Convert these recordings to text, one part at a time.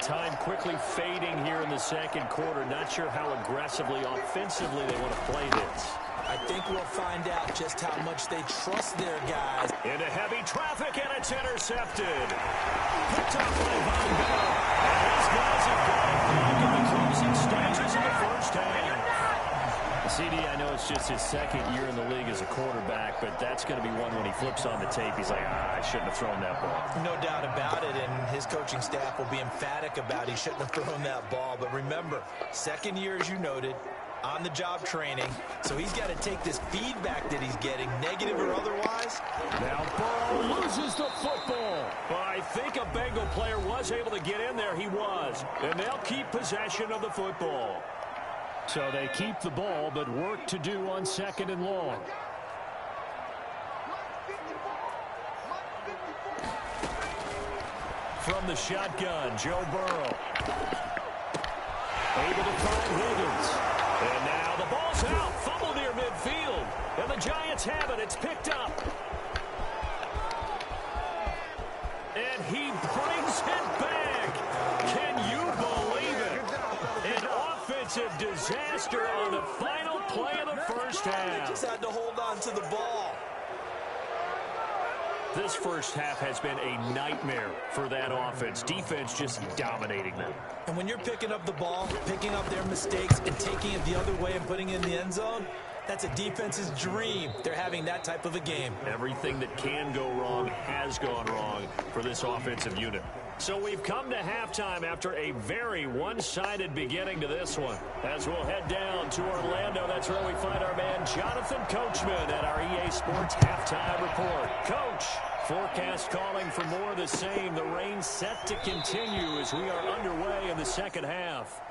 Time quickly fading here in the second quarter. Not sure how aggressively, offensively they want to play this. I think we'll find out just how much they trust their guys. Into heavy traffic, and it's intercepted. Picked up by Von Bell. And these guys have got it back in the closing stages of the first half. CD, I know it's just his second year in the league as a quarterback, but that's going to be one when he flips on the tape. He's like, I shouldn't have thrown that ball. No doubt about it, and his coaching staff will be emphatic about he shouldn't have thrown that ball. But remember, second year, as you noted, on-the-job training, so he's got to take this feedback that he's getting, negative or otherwise. Now Burrow loses the football. Well, I think a Bengal player was able to get in there. He was. And they'll keep possession of the football. So they keep the ball, but work to do on second and long. From the shotgun, Joe Burrow. Able to find Higgins. And now the ball's out. Fumble near midfield. And the Giants have it. It's picked up. And he brings it back. Can you believe it? An offensive disaster on the final play of the first half. Just had to hold on to the ball. This first half has been a nightmare for that offense. Defense just dominating them. And when you're picking up the ball, picking up their mistakes, and taking it the other way and putting it in the end zone, that's a defense's dream. They're having that type of a game. Everything that can go wrong has gone wrong for this offensive unit. So we've come to halftime after a very one-sided beginning to this one. As we'll head down to Orlando, that's where we find our man Jonathan Coachman at our EA Sports Halftime Report. Coach, forecast calling for more of the same. The rain set to continue as we are underway in the second half.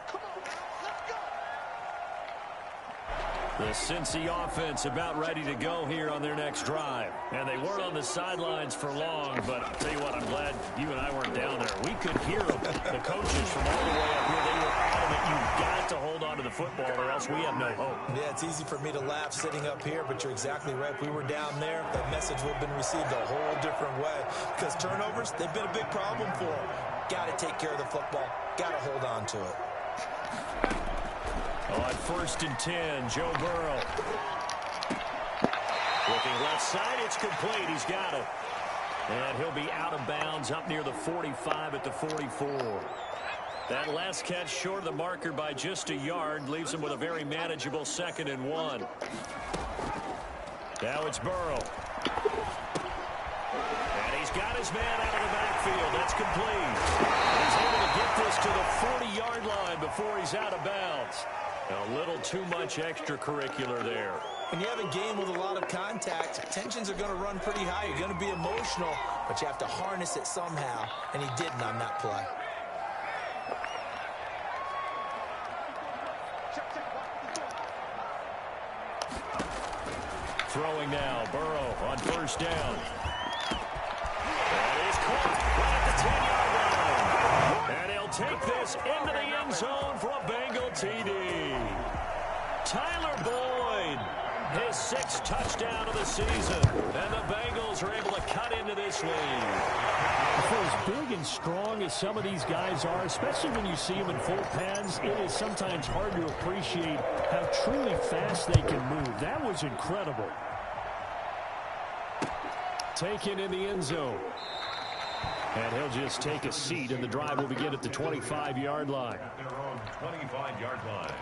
The Cincy offense about ready to go here on their next drive. And they weren't on the sidelines for long, but I'll tell you what, I'm glad you and I weren't down there. We could hear them. The coaches from all the way up here, they were adamant. You've got to hold on to the football or else we have no hope. Yeah, it's easy for me to laugh sitting up here, but you're exactly right. If we were down there, that message would have been received a whole different way. Because turnovers, they've been a big problem for them. Got to take care of the football. Got to hold on to it. On 1st and 10, Joe Burrow. Looking left side, it's complete. He's got it. And he'll be out of bounds up near the 45 at the 44. That last catch short of the marker by just a yard leaves him with a very manageable 2nd and 1. Now it's Burrow. And he's got his man out of the backfield. That's complete. He's able to get this to the 40-yard line before he's out of bounds. A little too much extracurricular there. When you have a game with a lot of contact, tensions are going to run pretty high. You're going to be emotional, but you have to harness it somehow, and he didn't on that play. Throwing now, Burrow on 1st down. And he's caught right at the 10-yard line. And he'll take this into the end zone for a Bengal TD. Tyler Boyd, his 6th touchdown of the season. And the Bengals are able to cut into this lead. For as big and strong as some of these guys are, especially when you see them in full pads, it is sometimes hard to appreciate how truly fast they can move. That was incredible. Taken in the end zone. And he'll just take a seat, and the drive will begin at the 25-yard line. Their own 25-yard line.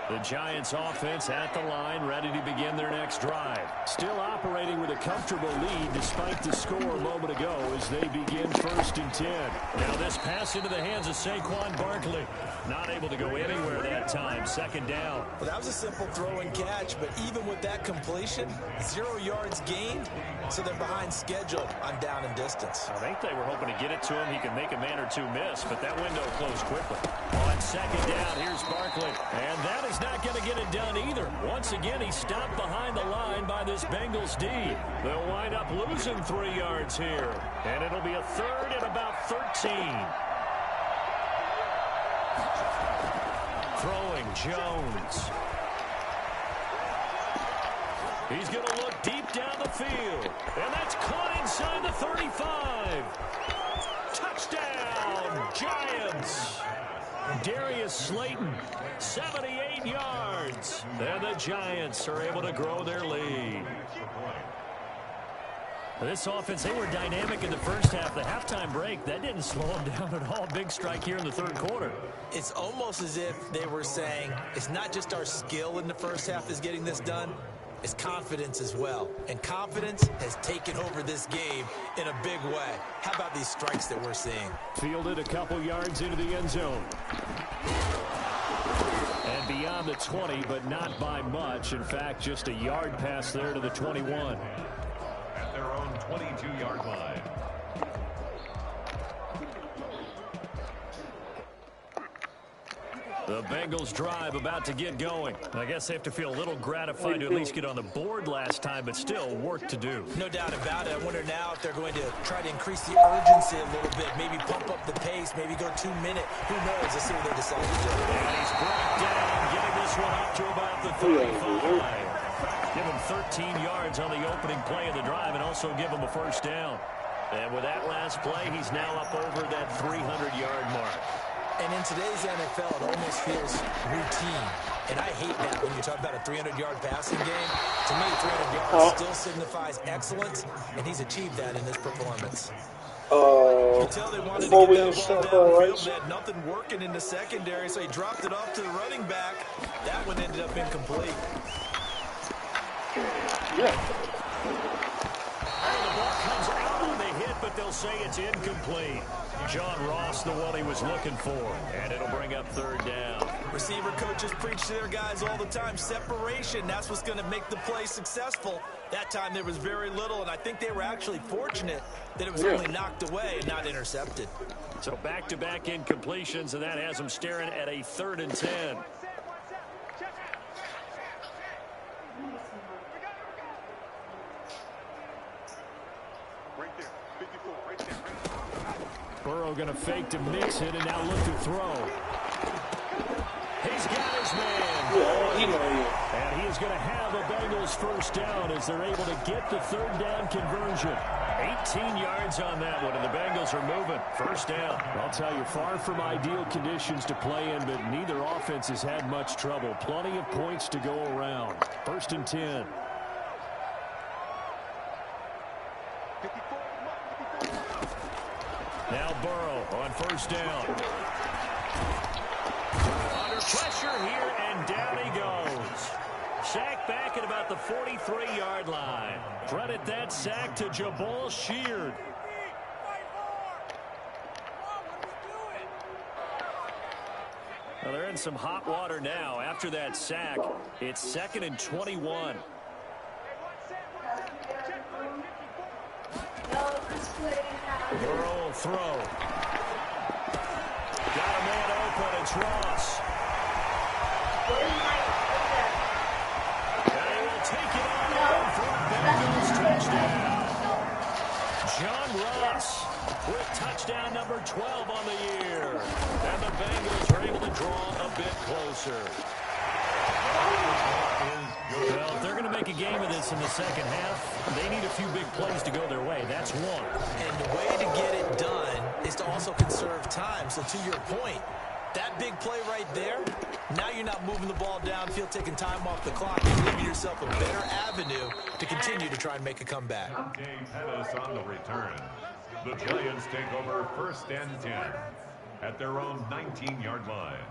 The Giants offense at the line, ready to begin their next drive. Still operating with a comfortable lead despite the score a moment ago as they begin 1st and 10. Now this pass into the hands of Saquon Barkley. Not able to go anywhere that time. 2nd down. Well, that was a simple throw and catch, but even with that completion, 0 yards gained, so they're behind schedule on down and distance. I think they were hoping to get it to him. He could make a man or two miss, but that window closed quickly. On 2nd down, here's Barkley. And that is not going to get it done either. Once again, he's stopped behind the line by this Bengals D. They'll wind up losing 3 yards here. And it'll be a 3rd and about 13. Throwing Jones. He's going to look deep down the field. And that's caught inside. inside the 35. Touchdown, Giants. Darius Slayton, 78 yards. And the Giants are able to grow their lead. This offense, they were dynamic in the first half. The halftime break, that didn't slow them down at all. Big strike here in the third quarter. It's almost as if they were saying, it's not just our skill in the first half that's getting this done, it's confidence as well. And confidence has taken over this game in a big way. How about these strikes that we're seeing? Fielded a couple yards into the end zone. And beyond the 20, but not by much. In fact, just a yard pass there to the 21. At their own 22-yard line. The Bengals drive about to get going. I guess they have to feel a little gratified to at least get on the board last time, but still work to do. No doubt about it. I wonder now if they're going to try to increase the urgency a little bit, maybe pump up the pace, maybe go 2 minute. Who knows? Let's see what they decide to do. And he's brought down, getting this one up to about the 35. Give him 13 yards on the opening play of the drive and also give him a first down. And with that last play, he's now up over that 300-yard mark. And in today's NFL, it almost feels routine. And I hate that when you talk about a 300-yard passing game. To me, 300 yards still signifies excellence, and he's achieved that in this performance. You can tell they wanted to get that ball downfield. They had nothing working in the secondary, so he dropped it off to the running back. That one ended up incomplete. The ball comes out on the hit, but they'll say it's incomplete. John Ross, the one he was looking for, and it'll bring up third down. Receiver coaches preach to their guys all the time. Separation, that's what's going to make the play successful. That time there was very little, and I think they were actually fortunate that it was only knocked away and not intercepted. So back-to-back incompletions, and that has them staring at a 3rd and 10. Burrow going to fake to mix it and now look to throw. He's got his man. And he is going to have a Bengals first down as they're able to get the 3rd down conversion. 18 yards on that one, and the Bengals are moving. First down. I'll tell you, far from ideal conditions to play in, but neither offense has had much trouble. Plenty of points to go around. 1st and 10. Now Burrow on first down. Under pressure here, and down he goes. Sack back at about the 43-yard line. Credit that sack to Jabal Sheard. Well, they're in some hot water now. After that sack, it's 2nd and 21. Burrow will throw. Got a man open. It's Ross. And he will take it on for a Bengals touchdown. John Ross with touchdown number 12 on the year. And the Bengals are able to draw a bit closer. Well, if they're going to make a game of this in the second half, they need a few big plays to go their way. That's one. And the way to get it done is to also conserve time. So to your point, that big play right there, now you're not moving the ball downfield, taking time off the clock, and giving yourself a better avenue to continue to try and make a comeback. Dave Pettis on the return. The Giants take over 1st and 10 at their own 19-yard line.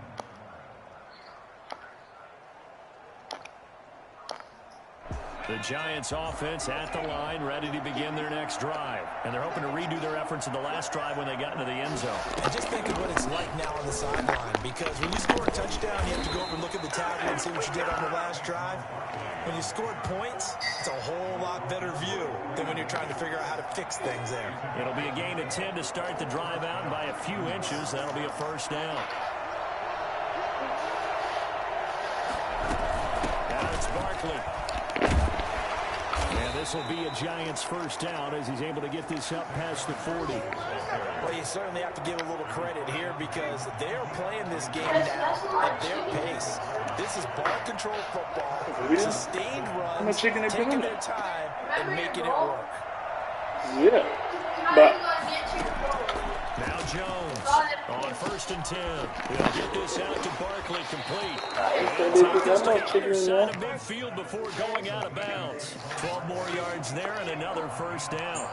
The Giants offense at the line, ready to begin their next drive. And they're hoping to redo their efforts in the last drive when they got into the end zone. And just think of what it's like now on the sideline, because when you score a touchdown, you have to go over and look at the tablet and see what you did on the last drive. When you scored points, it's a whole lot better view than when you're trying to figure out how to fix things there. It'll be a gain of 10 to start the drive out, and by a few inches, that'll be a first down. Now it's Barkley. And this will be a Giants first down as he's able to get this up past the 40. Well, you certainly have to give a little credit here because they're playing this game now at their pace. This is ball control football, sustained runs, taking their time and making it work. Yeah. But Now Jones on 1st and 10. He'll get this out to Barkley complete. said He'll they take put this that to much the chicken other in side there. of midfield before going out of bounds. 12 more yards there and another first down.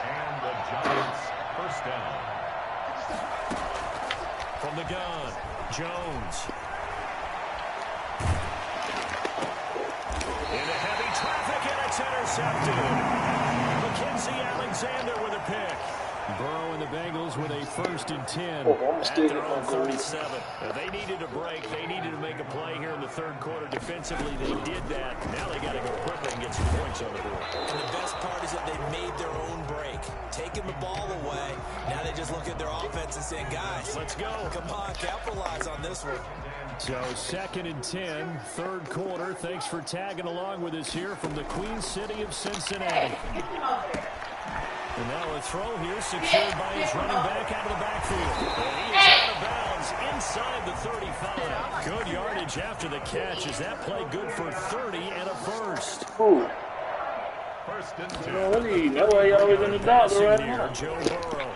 And the Giants first down. From the gun, Jones. Into heavy traffic, and it's intercepted. Mackenzie Alexander with a pick. Burrow and the Bengals with a 1st and 10 at their own 37. They needed a break. They needed to make a play here in the 3rd quarter. Defensively, they did that. Now they got to go quickly and get some points on the board. And the best part is that they made their own break. Taking the ball away. Now they just look at their offense and saying, guys, let's go. Come on, capitalize on this one. So 2nd and 10, 3rd quarter. Thanks for tagging along with us here from the Queen City of Cincinnati. And now a throw here secured by his running back out of the backfield. And he is out of bounds inside the 35. Good yardage after the catch. Is that play good for 30 and a first? Ooh. 1st and 2. Really? That's why y'all always in the doctor right now. Joe Burrow.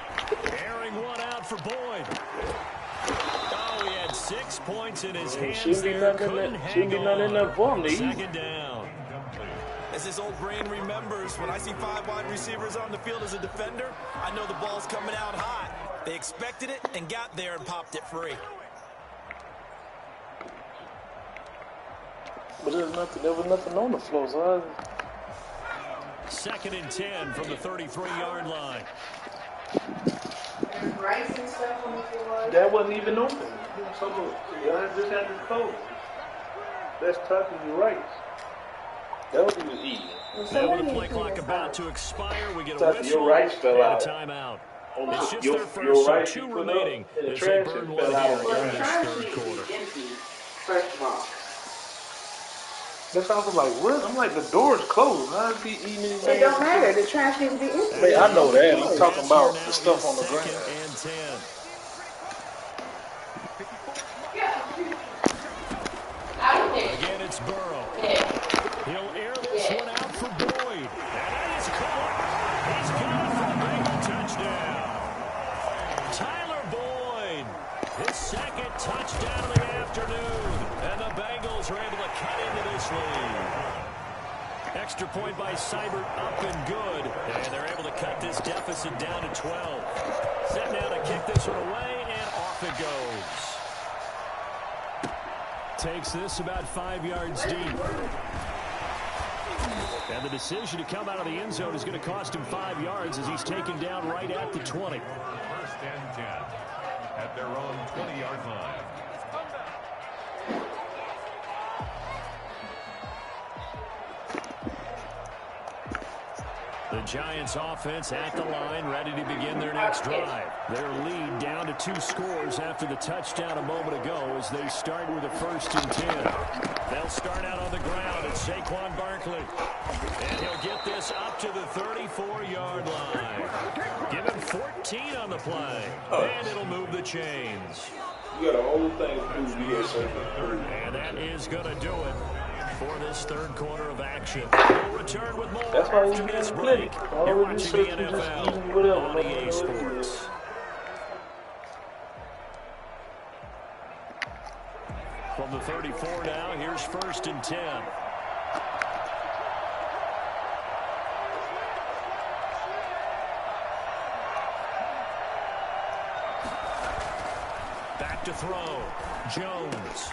Airing one out for Boyd. Oh, he had 6 points in his hands there. Shouldn't be nothing in that for him to eat. 2nd down. As his old brain remembers, when I see 5 wide receivers on the field as a defender, I know the ball's coming out hot. They expected it and got there and popped it free. But there was nothing on the floor, so 2nd and 10 from the 33-yard line. that wasn't even open. So I just had to close. That's touching your rights. That was even eating. Now with the play clock about to expire, we get a Touch, whistle your rights fell and a out. timeout. On It's just your their first, rights so you 2 put up remaining in the as they trash burn and one fell out here on in the this ground. 3rd quarter. First of all. That's how I was like, what? I'm like, the door is closed. How'd be eating anything? It don't matter. The trash needs to be empty. Hey, I know that. I'm talking Pass about here now the stuff is on the 2nd ground. and 10. Again, it's Burrow. He'll air this one out for Boyd. And that is caught. He's got it for the Bengal touchdown. Tyler Boyd, his 2nd touchdown of the afternoon. And the Bengals are able to cut into this lead. Extra point by Seibert, up and good. And they're able to cut this deficit down to 12. Set now to kick this one away, and off it goes. Takes this about 5 yards deep. And the decision to come out of the end zone is going to cost him 5 yards as he's taken down right at the 20. 1st and 10 at their own 20-yard line. The Giants offense at the line, ready to begin their next drive. Their lead down to 2 scores after the touchdown a moment ago as they start with a 1st and 10. They'll start out on the ground. It's Saquon Barkley. And he'll get this up to the 34-yard line. Give him 14 on the play. And it'll move the chains. You got a whole thing to do here, sir. And that is going to do it for this 3rd quarter of action. We'll return with more That's why after you this can't break. play. You're All watching this the shit, you just NFL eating whatever, on nobody EA knows what it is. Sports. From the 34 now, here's 1st and 10. Back to throw. Jones.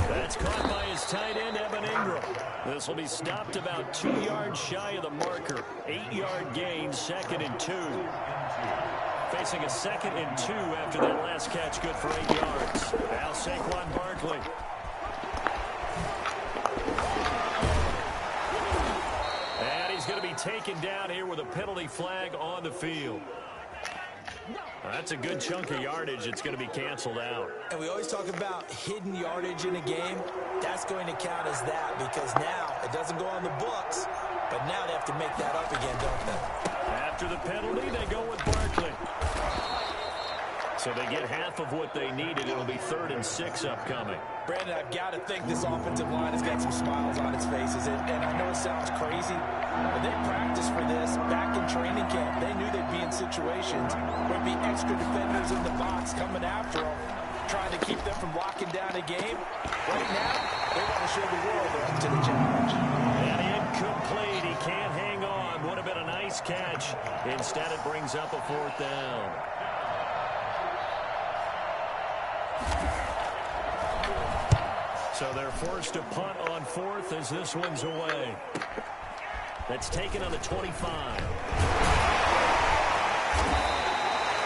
That's caught by his tight end, Evan Ingram. This will be stopped about 2 yards shy of the marker. 8-yard gain, 2nd and 2. Facing a 2nd and 2 after that last catch, good for 8 yards. Now Saquon Barkley. And he's going to be taken down here with a penalty flag on the field. That's a good chunk of yardage. It's going to be canceled out. And we always talk about hidden yardage in a game. That's going to count as that because now it doesn't go on the books, but now they have to make that up again, don't they? After the penalty, they go with Barkley. So they get half of what they needed. It'll be 3rd and 6 upcoming. Brandon, I've got to think this offensive line has got some smiles on its faces. And I know it sounds crazy, When they practiced for this back in training camp, they knew they'd be in situations where there'd be extra defenders in the box coming after them, trying to keep them from locking down a game. Right now, they want to show the world they're up to the challenge. And incomplete. He can't hang on. Would have been a nice catch. Instead, it brings up a 4th down. So they're forced to punt on 4th as this one's away. That's taken on the 25.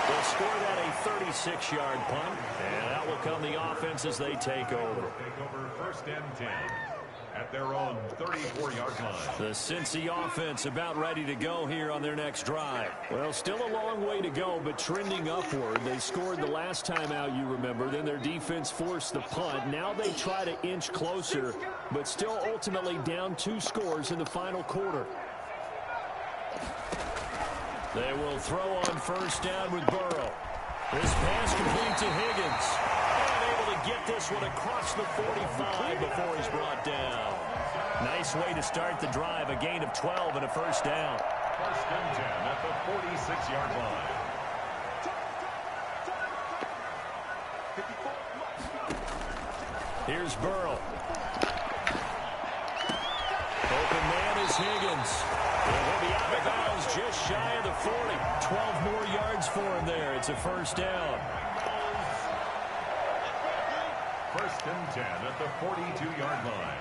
They'll score that a 36-yard punt, and out will come the offense as they take over. Take over 1st and 10 at their own 34-yard line. The Cincy offense about ready to go here on their next drive. Well, still a long way to go, but trending upward. They scored the last time out, you remember. Then their defense forced the punt. Now they try to inch closer, but still ultimately down 2 scores in the final quarter. They will throw on 1st down with Burrow. This pass complete to Higgins. And able to get this one across the 45 before he's brought down. Nice way to start the drive. A gain of 12 and a 1st down. 1st and 10 at the 46-yard line. Here's Burrow. Open man is Higgins. And he'll be out of bounds just shy of the 40. 12 more yards for him there. It's a 1st down. 1st and 10 at the 42-yard line.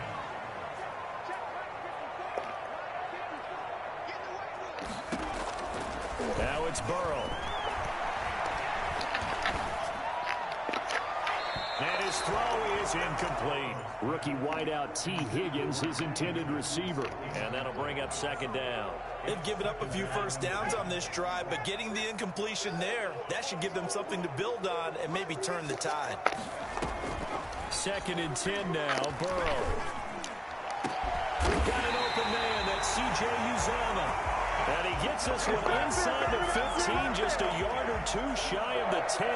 Now it's Burrow. And his throw is incomplete. Rookie wideout T. Higgins, his intended receiver. And that'll bring up 2nd down. They've given up a few 1st downs on this drive, but getting the incompletion there, that should give them something to build on and maybe turn the tide. 2nd and 10 now, Burrow. Got an open man, that's C.J. Uzomah. And he gets this one inside the 15, just a yard or 2 shy of the 10.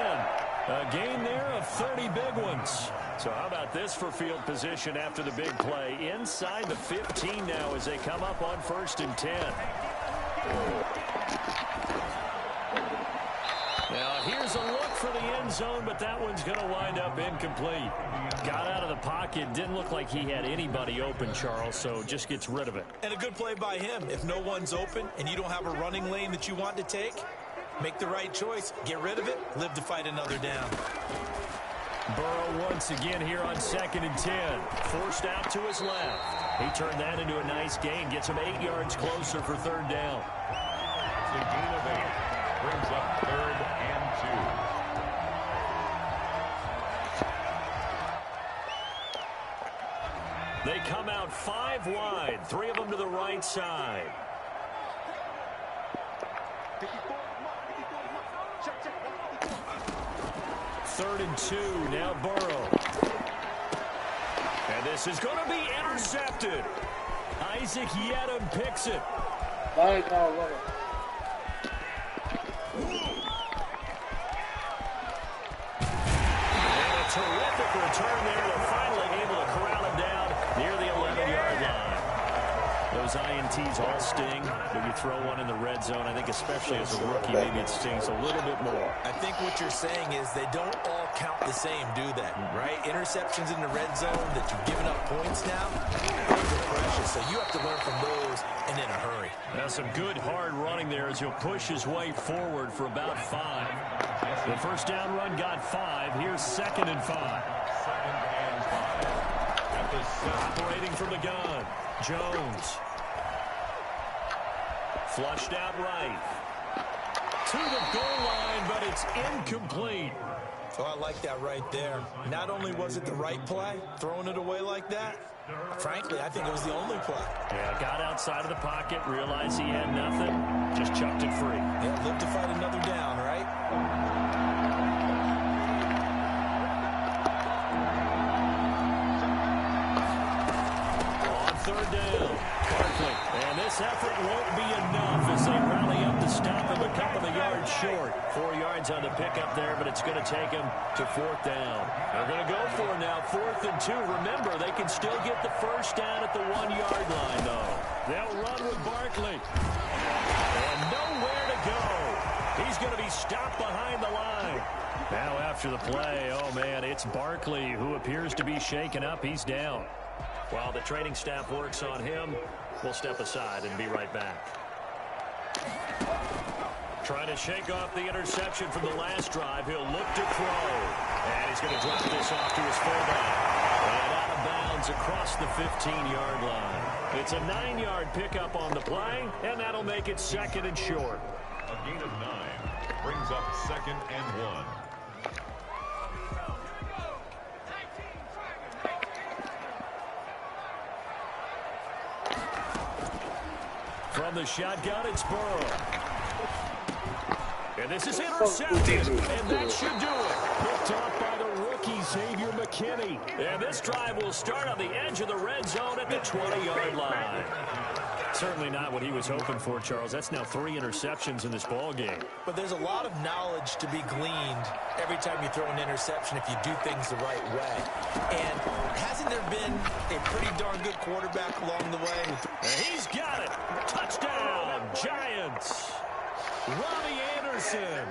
A gain there of 30 big ones. So how about this for field position after the big play? Inside the 15 now as they come up on 1st and 10. Now here's a look for the end zone, but that one's going to wind up incomplete. Got out of the pocket, didn't look like he had anybody open, Charles, so just gets rid of it. And a good play by him. If no one's open and you don't have a running lane that you want to take, make the right choice, get rid of it, live to fight another down. Burrow once again here on 2nd and 10. Forced out to his left. He turned that into a nice gain, gets him 8 yards closer for 3rd down. It's a gain of 8. Brings up 3rd and 2. They come out 5 wide, 3 of them to the right side. Third and 2, now Burrow. And this is going to be intercepted. Isaac Yiadom picks it. My God, And a terrific return there. They're finally able to corral him down near the 11-yard line. Those INTs all sting, but you throw one in the red zone, I think especially as a rookie, maybe it stings a little bit more. I think what you're saying is they don't all count the same, do they? Right? Interceptions in the red zone that you've given up points now, those are precious, so you have to learn from those and in a hurry. Now some good hard running there as he'll push his way forward for about 5. The 1st down run got 5. Here's 2nd and 5. 2nd and 5. At the 7. Operating from the gun, Jones. Flushed out right. To the goal line, but it's incomplete. Oh, I like that right there. Not only was it the right play, throwing it away like that, frankly, I think it was the only play. Yeah, got outside of the pocket, realized he had nothing, just chucked it free. Yeah, live to fight another down, right? On 3rd down, Barkley. And this effort won't be enough as they rally up to stop him a couple of yards short. 4 yards on the pickup there, but it's going to take him to 4th down. They're going to go for it now, 4th and 2. Remember, they can still get the first down at the 1-yard line, though. They'll run with Barkley. And nowhere to go. He's going to be stopped behind the line. Now after the play, oh, man, it's Barkley who appears to be shaken up. He's down. While the training staff works on him, we'll step aside and be right back. Trying to shake off the interception from the last drive. He'll look to throw. And he's going to drop this off to his fullback. And out of bounds across the 15-yard line. It's a 9-yard pickup on the play, and that'll make it 2nd and short. A gain of 9 brings up 2nd and 1. From the shotgun, it's Burrow. And this is intercepted, and that should do it. Picked off by the rookie, Xavier McKinney. And this drive will start on the edge of the red zone at the 20-yard line. Certainly not what he was hoping for, Charles. That's now 3 interceptions in this ball game. But there's a lot of knowledge to be gleaned every time you throw an interception if you do things the right way. And hasn't there been a pretty darn good quarterback along the way? And he's got it. Touchdown, Giants. Robbie Anderson.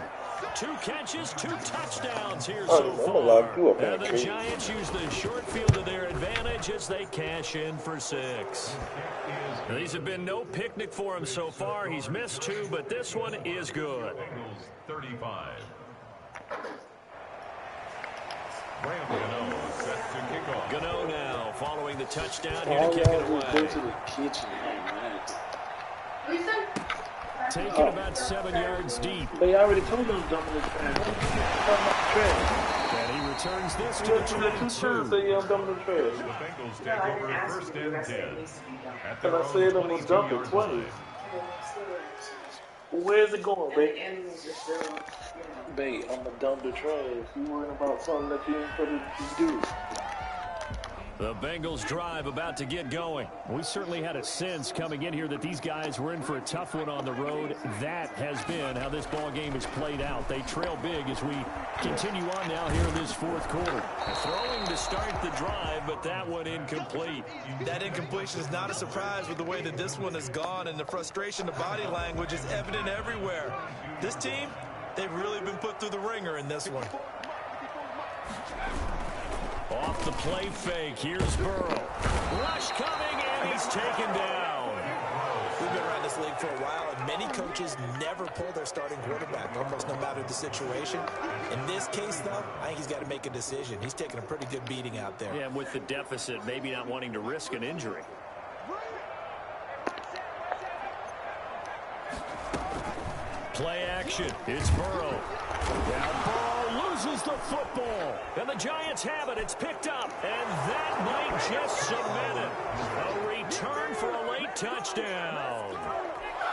2 catches, 2 touchdowns here so far. And the Giants use the short field to their advantage as they cash in for 6. Now, these have been no picnic for him so far. He's missed 2, but this one is good. 35. Graham Gano set to kick off. Gano now following the touchdown here to kick it away. Go to the kitchen, man. Taken about 7 yards deep. They already told them dumping the trash. And he returns this to the 22. Say I'm dumping the trash. The Bengals take over 1st and 10. At And their I said I'm own gonna dump it 22-yard twice. line. Where's it going, babe? Babe, I'm gonna dump the trash. You worrying about something that you ain't gonna do? The Bengals drive about to get going. We certainly had a sense coming in here that these guys were in for a tough one on the road. That has been how this ball game has played out. They trail big as we continue on now here in this 4th quarter. Throwing to start the drive, but that one incomplete. That incompletion is not a surprise with the way that this one has gone, and the frustration, the body language is evident everywhere. This team, they've really been put through the ringer in this one. Off the play fake, here's Burrow. Rush coming, and he's taken down. We've been around this league for a while, and many coaches never pull their starting quarterback, almost no matter the situation. In this case, though, I think he's got to make a decision. He's taking a pretty good beating out there. Yeah, with the deficit, maybe not wanting to risk an injury. Play action, it's Burrow. Now Burrow loses the football. And the Giants have it. It's picked up. And that might just cement it. A return for a late touchdown.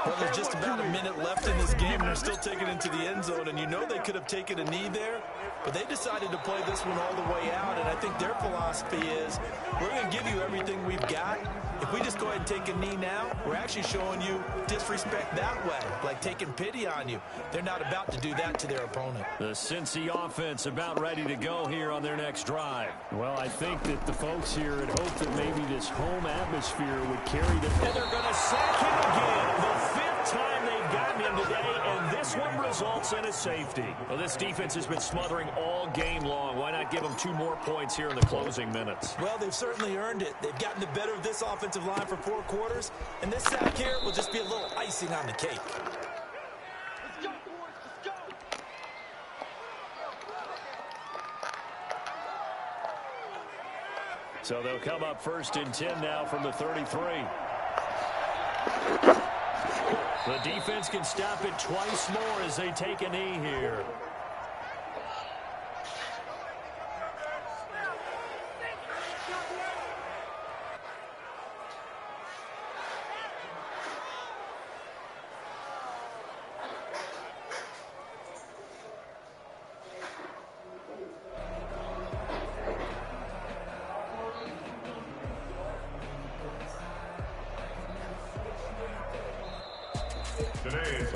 Well, there's just about a minute left in this game, and they're still taking it into the end zone. And you know they could have taken a knee there, but they decided to play this one all the way out. And I think their philosophy is, we're going to give you everything we've got. If we just go ahead and take a knee now, we're actually showing you disrespect that way, like taking pity on you. They're not about to do that to their opponent. The Cincy offense about ready to go here on their next drive. Well, I think that the folks here had hoped that maybe this home atmosphere would carry them. And they're going to sack him again. The 5th time they've gotten him today, and this one results in a safety. Well, this defense has been smothering all game long. Why not give them 2 more points here in the closing minutes? Well, they've certainly earned it. They've gotten the better of this offensive line for 4 quarters, and this sack here will just be a little icing on the cake. So they'll come up 1st and 10 now from the 33. The defense can stop it twice more as they take a knee here.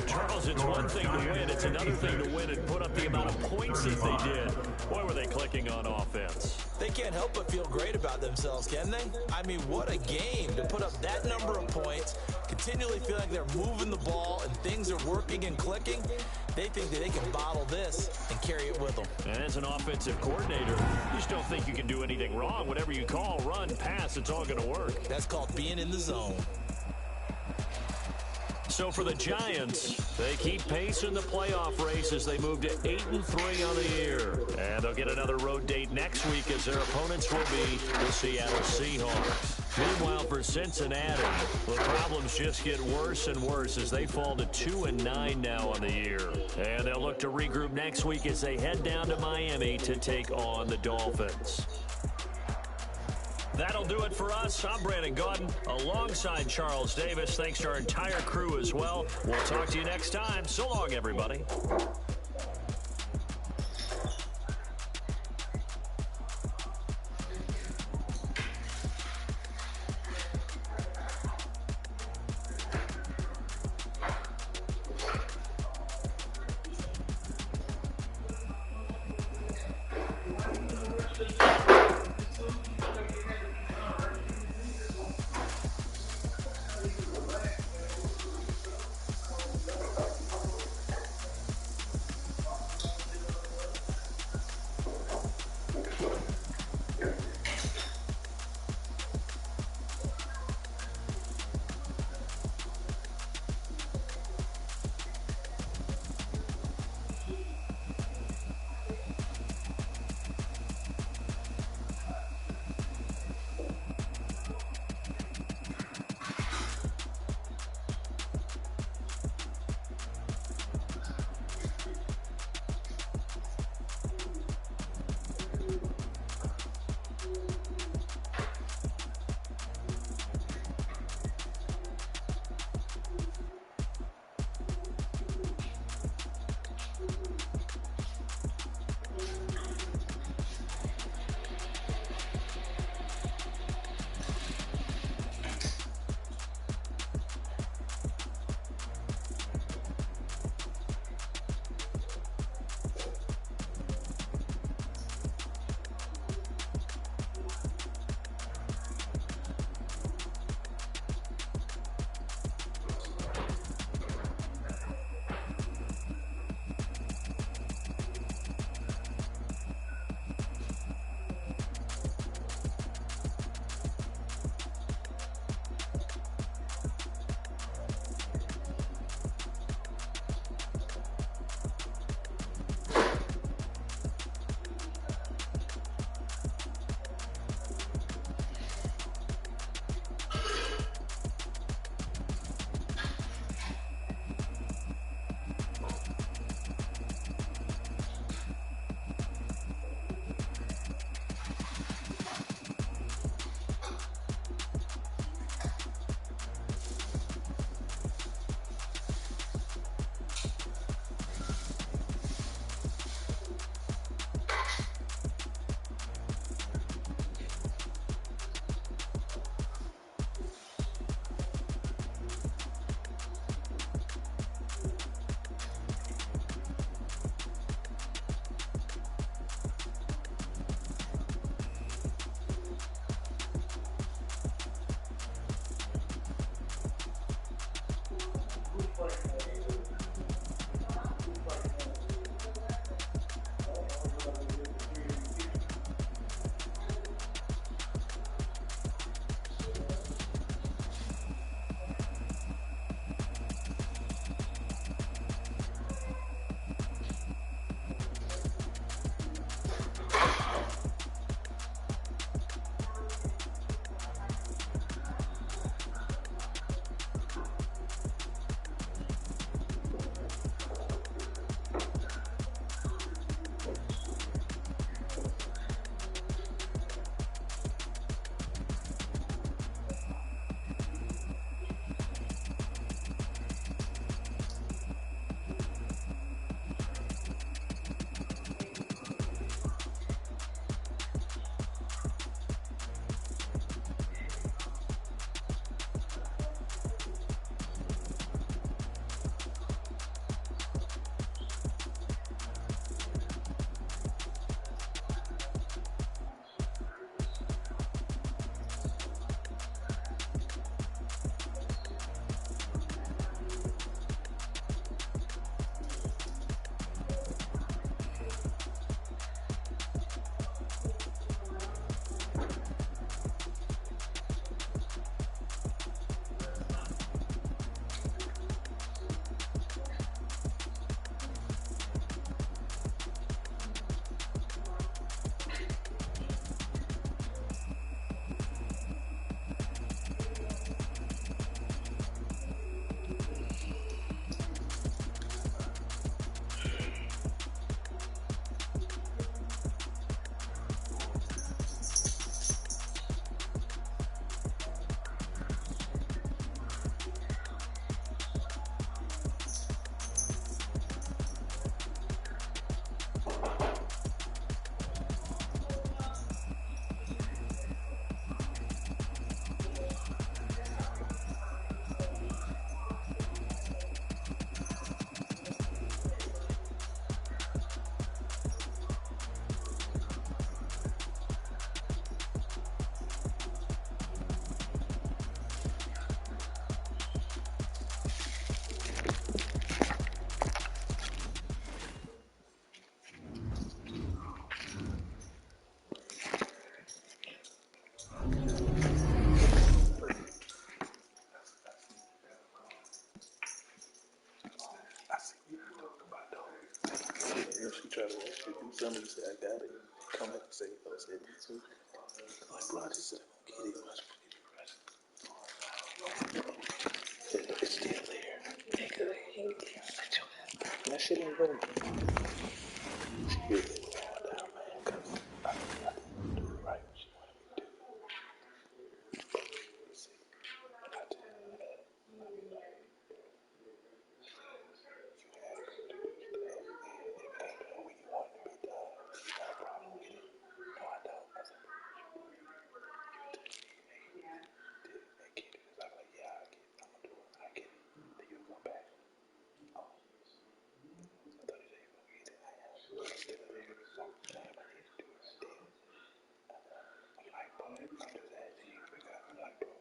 Charles, it's one thing to win. It's another thing to win and put up the amount of points that they did. Boy, were they clicking on offense. They can't help but feel great about themselves, can they? I mean, what a game to put up that number of points, continually feel like they're moving the ball and things are working and clicking. They think that they can bottle this and carry it with them. And as an offensive coordinator, you just don't think you can do anything wrong. Whatever you call, run, pass, it's all going to work. That's called being in the zone. So for the Giants, they keep pace in the playoff race as they move to 8-3 on the year. And they'll get another road date next week as their opponents will be the Seattle Seahawks. Meanwhile, for Cincinnati, the problems just get worse and worse as they fall to 2-9 now on the year. And they'll look to regroup next week as they head down to Miami to take on the Dolphins. That'll do it for us. I'm Brandon Gaudin alongside Charles Davis. Thanks to our entire crew as well. We'll talk to you next time. So long, everybody. she tried to do something, he said, I got it. Come back and say, oh, said me too. Like, bro, I just said, I'm gonna get it. It's still there. Nigga, that shit ain't going. She really went down, man, because I didn't do it right when she wanted me to do it. See, I tell her that. I be like, you had to go do this thing. If it ain't done when you want it to be done, you got a problem with it. No, I don't. I said, hey, get it. I was like, yeah, I get it. I'm gonna do it. I get it. Then you come back. Oh, I thought you said you were gonna get it. I am. Still there. So, damn, I need to do it right then. I'm like, bro, if I do that, then you forgot. I'm like, bro,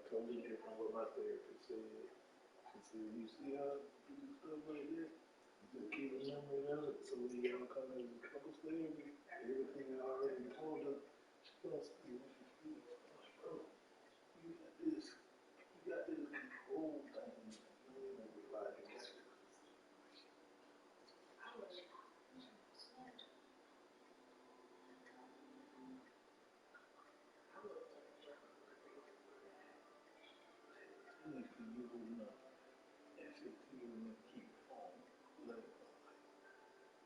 totally different what my therapist said. She said, you see how you do stuff like that? Just keep a memory of it. So when y'all come in the couples therapy, everything I already told her, she's gonna say what she feels. I'm like, bro, you got this control thing. You know, like, if you enough, if you enough, keep on, let it go.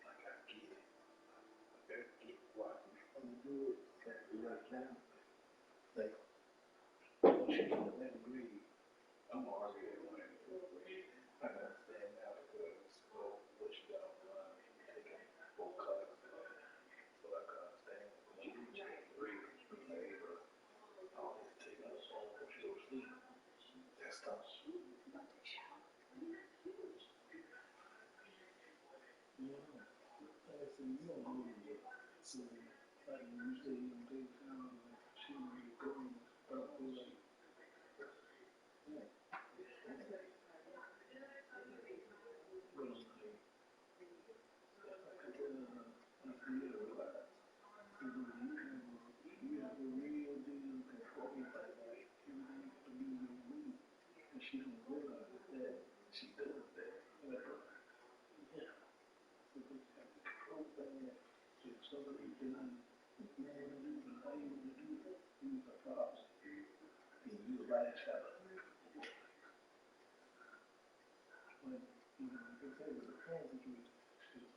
Like I get it. Like I get why you're trying to do it. Exactly right now. So you don't go yet. So like when you say you don't take time, like she don't really go, but I feel like yeah. But I'm like, I see it a lot. You have a real deal control, like everything has to be your way, and she don't realize that she does that. Like, yeah, so you have to control things. If somebody doing what you want to do and how you want to do it, you a problem. And you lash out. Like, like I said, with the phone situation, she was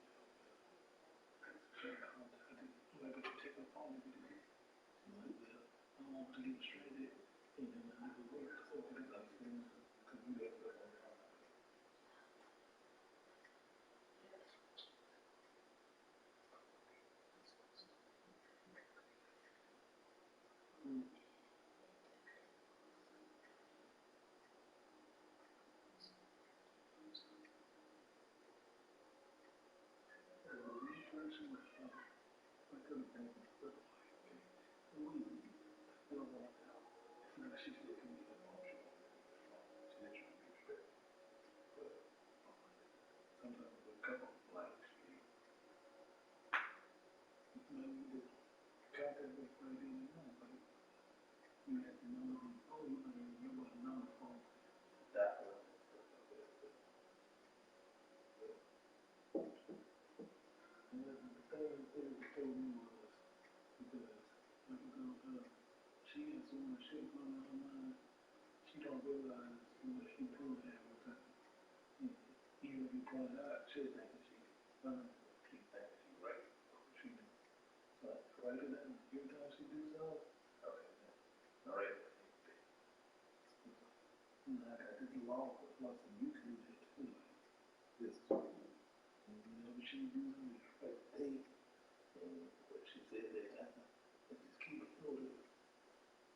like, I didn't, like, if you take a phone, you do it. Like, well, I don't want to get stranded, and then I never work, so I could like, because you have to on the phone. You have to know the phone, you know, remember the number phone, that one, and stuff like that. And then the thing that told me was because, she has so much shit going on her mind, she don't realize what she doing half the time. And even if you point it out, she'll think that she's fine, she thinks she's right, what she doing. So I write it down, every time she do something, okay, all right. And I got this law for plus on YouTube that too, like, this, whenever she do something, just write the date, and what she said that time, and just keep it floated.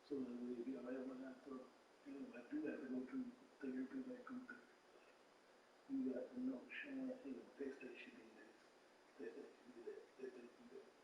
So that way, if y'all ever have to, I do have to go through therapy, like go through, you got to know, Sean, hey, they say she did this, they say she did that, they say she did that.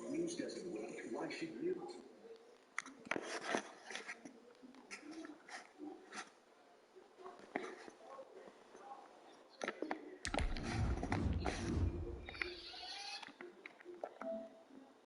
News doesn't work. Why should you?